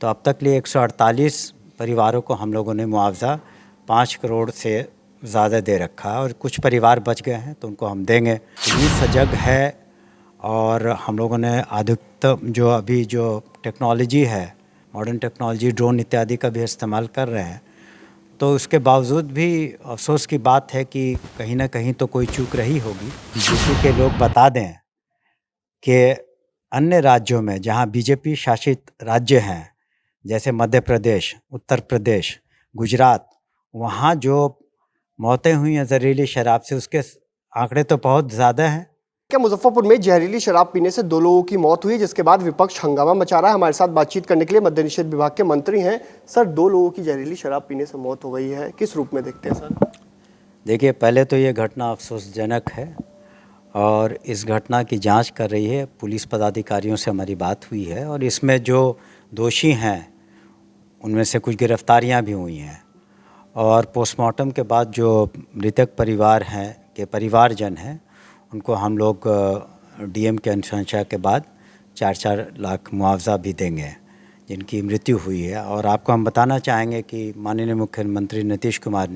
तो अब तक लिए 148 परिवारों को हम लोगों ने मुआवजा 5 करोड़ से ज़्यादा दे रखा है और कुछ परिवार बच गए हैं तो उनको हम देंगे। पुलिस सजग है और हम लोगों ने अधिकतम जो टेक्नोलॉजी है, मॉडर्न टेक्नोलॉजी, ड्रोन इत्यादि का भी इस्तेमाल कर रहे हैं। तो उसके बावजूद भी अफसोस की बात है कि कहीं ना कहीं तो कोई चूक रही होगी। बीजेपी के लोग बता दें कि अन्य राज्यों में जहां बीजेपी शासित राज्य हैं, जैसे मध्य प्रदेश, उत्तर प्रदेश, गुजरात, वहाँ जो मौतें हुई हैं जहरीली शराब से, उसके आंकड़े तो बहुत ज़्यादा हैं। क्या मुजफ्फरपुर में जहरीली शराब पीने से 2 लोगों की मौत हुई, जिसके बाद विपक्ष हंगामा मचा रहा है। हमारे साथ बातचीत करने के लिए मद्य निषेध विभाग के मंत्री हैं। सर, 2 लोगों की जहरीली शराब पीने से मौत हो गई है, किस रूप में देखते हैं सर? देखिए, पहले तो ये घटना अफसोसजनक है और इस घटना की जांच कर रही है पुलिस पदाधिकारियों से हमारी बात हुई है और इसमें जो दोषी हैं उनमें से कुछ गिरफ्तारियां भी हुई हैं और पोस्टमार्टम के बाद जो मृतक परिवार हैं के परिवारजन हैं उनको हम लोग डीएम की अनुशंसा के बाद 4-4 लाख मुआवजा भी देंगे जिनकी मृत्यु हुई है। और आपको हम बताना चाहेंगे कि माननीय मुख्यमंत्री नीतीश कुमार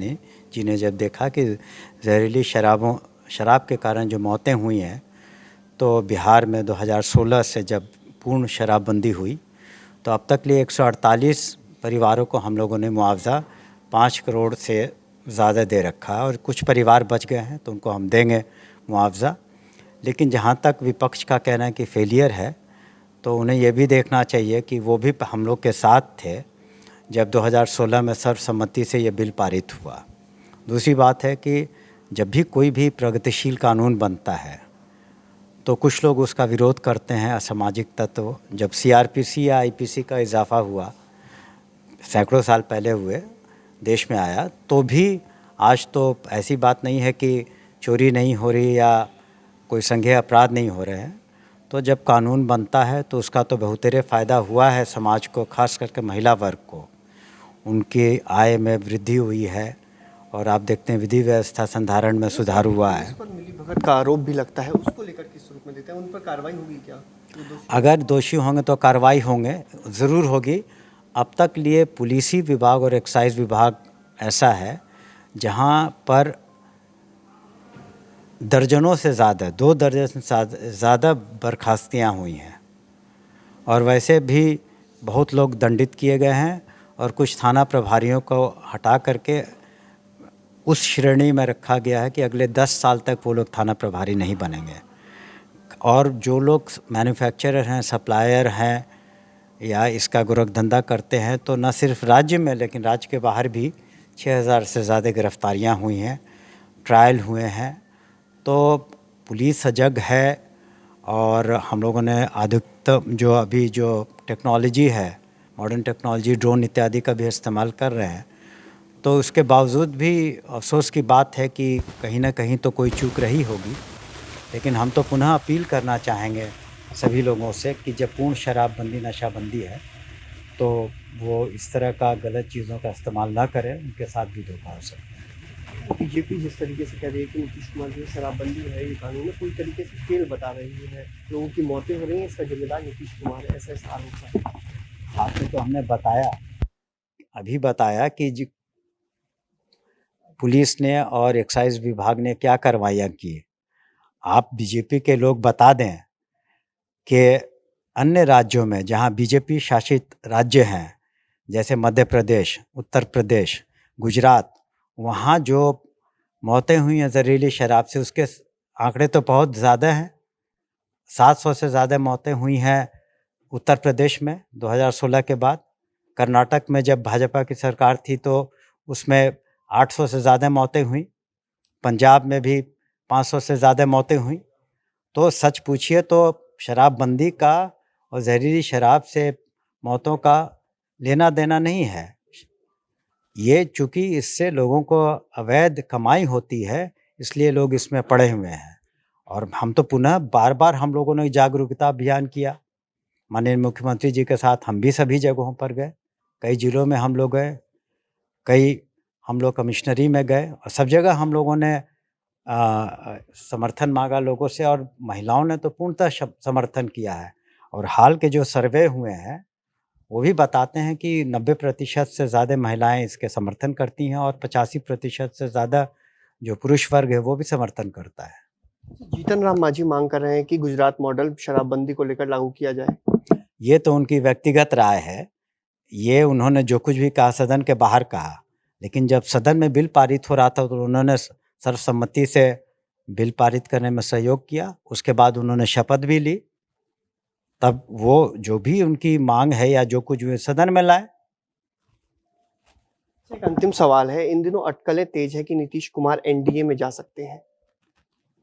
जी ने जब देखा कि जहरीली शराब के कारण जो मौतें हुई हैं, तो बिहार में 2016 से जब पूर्ण शराबबंदी हुई तो अब तक लिए 148 परिवारों को हम लोगों ने मुआवजा 5 करोड़ से ज़्यादा दे रखा है और कुछ परिवार बच गए हैं तो उनको हम देंगे मुआवजा। लेकिन जहाँ तक विपक्ष का कहना है कि फेलियर है, तो उन्हें ये भी देखना चाहिए कि वो भी हम लोग के साथ थे जब 2016 में सर्वसम्मति से ये बिल पारित हुआ। दूसरी बात है कि जब भी कोई भी प्रगतिशील कानून बनता है तो कुछ लोग उसका विरोध करते हैं, असामाजिक तत्व। जब सीआरपीसी या आईपीसी का इजाफा हुआ, सैकड़ों साल पहले हुए, देश में आया, तो भी आज तो ऐसी बात नहीं है कि चोरी नहीं हो रही या कोई संज्ञेय अपराध नहीं हो रहे हैं। तो जब कानून बनता है तो उसका तो बहुतेरे फ़ायदा हुआ है समाज को, खास करके महिला वर्ग को। उनकी आय में वृद्धि हुई है और आप देखते हैं विधि व्यवस्था संधारण में सुधार हुआ है। उस पर मिलीभगत का आरोप भी लगता है, उसको लेकर किस रूप में देते हैं? उन पर कार्रवाई होगी क्या? अगर दोषी होंगे तो कार्रवाई होंगे, ज़रूर होगी। अब तक लिए पुलिसी विभाग और एक्साइज विभाग ऐसा है जहां पर दर्जनों से ज़्यादा, 2 दर्जन से ज़्यादा बर्खास्तियाँ हुई हैं और वैसे भी बहुत लोग दंडित किए गए हैं और कुछ थाना प्रभारियों को हटा करके उस श्रेणी में रखा गया है कि अगले 10 साल तक वो लोग थाना प्रभारी नहीं बनेंगे। और जो लोग मैन्युफैक्चरर हैं, सप्लायर हैं या इसका गोरखधंधा करते हैं, तो न सिर्फ राज्य में लेकिन राज्य के बाहर भी 6000 से ज़्यादा गिरफ्तारियां हुई हैं, ट्रायल हुए हैं। तो पुलिस सजग है और हम लोगों ने अधिकतम जो टेक्नोलॉजी है, मॉडर्न टेक्नोलॉजी, ड्रोन इत्यादि का भी इस्तेमाल कर रहे हैं। तो उसके बावजूद भी अफसोस की बात है कि कहीं ना कहीं तो कोई चूक रही होगी। लेकिन हम तो पुनः अपील करना चाहेंगे सभी लोगों से कि जब पूर्ण शराबबंदी, नशाबंदी है, तो वो इस तरह का गलत चीज़ों का इस्तेमाल ना करें, उनके साथ भी धोखा हो सकता है। बीजेपी जिस तरीके से कह रही है कि नीतीश कुमार जो शराबबंदी है, ये कानून है, पूरी तरीके से फेल बता रही है, लोगों की मौतें हो रही हैं, इसका जिम्मेदार नीतीश कुमार है, ऐसा आरोप है। आपको तो हमने अभी बताया कि पुलिस ने और एक्साइज विभाग ने क्या कार्रवाइयाँ की। आप बीजेपी के लोग बता दें कि अन्य राज्यों में जहां बीजेपी शासित राज्य हैं, जैसे मध्य प्रदेश, उत्तर प्रदेश, गुजरात, वहाँ जो मौतें हुई हैं जहरीली शराब से, उसके आंकड़े तो बहुत ज़्यादा हैं। 700 से ज़्यादा मौतें हुई हैं उत्तर प्रदेश में 2016 के बाद। कर्नाटक में जब भाजपा की सरकार थी तो उसमें 800 से ज़्यादा मौतें हुई। पंजाब में भी 500 से ज़्यादा मौतें हुई। तो सच पूछिए तो शराबबंदी का और जहरीली शराब से मौतों का लेना देना नहीं है। ये चूँकि इससे लोगों को अवैध कमाई होती है, इसलिए लोग इसमें पड़े हुए हैं। और हम तो पुनः बार-बार हम लोगों ने जागरूकता अभियान किया। माननीय मुख्यमंत्री जी के साथ हम भी सभी जगहों पर गए, कई जिलों में हम लोग गए, कई हम लोग कमिश्नरी में गए और सब जगह हम लोगों ने समर्थन मांगा लोगों से और महिलाओं ने तो पूर्णतः समर्थन किया है। और हाल के जो सर्वे हुए हैं वो भी बताते हैं कि 90% से ज़्यादा महिलाएं इसके समर्थन करती हैं और 85% से ज़्यादा जो पुरुष वर्ग है वो भी समर्थन करता है। जीतन राम मांझी मांग कर रहे हैं कि गुजरात मॉडल शराबबंदी को लेकर लागू किया जाए। ये तो उनकी व्यक्तिगत राय है। ये उन्होंने जो कुछ भी कहा सदन के बाहर कहा, लेकिन जब सदन में बिल पारित हो रहा था तो उन्होंने सर्वसम्मति से बिल पारित करने में सहयोग किया। उसके बाद उन्होंने शपथ भी ली। तब वो जो भी उनकी मांग है या जो कुछ भी सदन में लाए। एक अंतिम सवाल है, इन दिनों अटकलें तेज है कि नीतीश कुमार एनडीए में जा सकते हैं,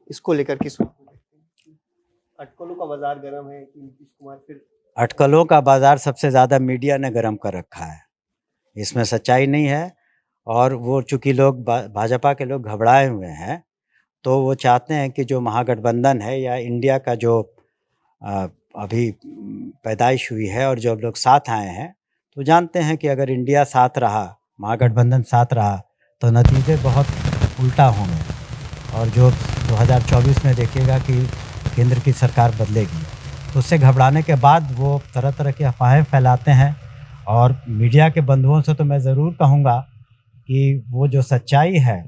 इसको लेकर किस रूप में देखते हैं? अटकलों का बाजार गर्म है कि नीतीश कुमार फिर? अटकलों का बाजार सबसे ज़्यादा मीडिया ने गर्म कर रखा है, इसमें सच्चाई नहीं है। और वो चूँकि लोग भाजपा के लोग घबराए हुए हैं, तो वो चाहते हैं कि जो महागठबंधन है या इंडिया का जो अभी पैदाइश हुई है और जो लोग साथ आए हैं, तो जानते हैं कि अगर इंडिया साथ रहा, महागठबंधन साथ रहा, तो नतीजे बहुत उल्टा होंगे। और जो 2024 में देखिएगा कि केंद्र की सरकार बदलेगी, तो उससे घबराने के बाद वो तरह तरह की अफवाहें फैलाते हैं। और मीडिया के बंधुओं से तो मैं ज़रूर कहूँगा कि वो जो सच्चाई है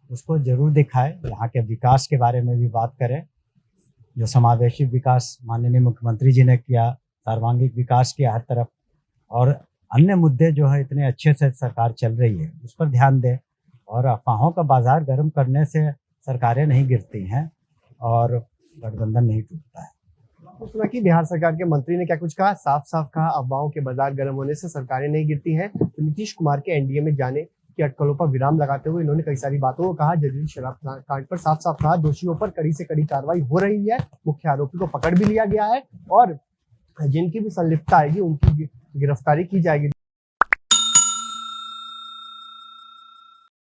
उसको ज़रूर दिखाए, यहाँ के विकास के बारे में भी बात करें, जो समावेशी विकास माननीय मुख्यमंत्री जी ने किया, सर्वांगीण विकास किया हर तरफ, और अन्य मुद्दे जो है इतने अच्छे से सरकार चल रही है उस पर ध्यान दें। और अफवाहों का बाजार गर्म करने से सरकारें नहीं गिरती हैं और गठबंधन नहीं टूटता है। आपने सुना कि बिहार सरकार के मंत्री ने क्या कुछ कहा, साफ साफ कहा अफवाहों के बाजार गर्म होने से सरकारें नहीं गिरती हैं। तो नीतीश कुमार के एनडीए में जाने की अटकलों पर विराम लगाते हुए इन्होंने कई सारी बातों को कहा। जहरीली शराब कांड पर साफ साफ कहा दोषियों पर कड़ी से कड़ी कार्रवाई हो रही है, मुख्य आरोपी को पकड़ भी लिया गया है और जिनकी भी संलिप्तता आएगी उनकी गिरफ्तारी की जाएगी।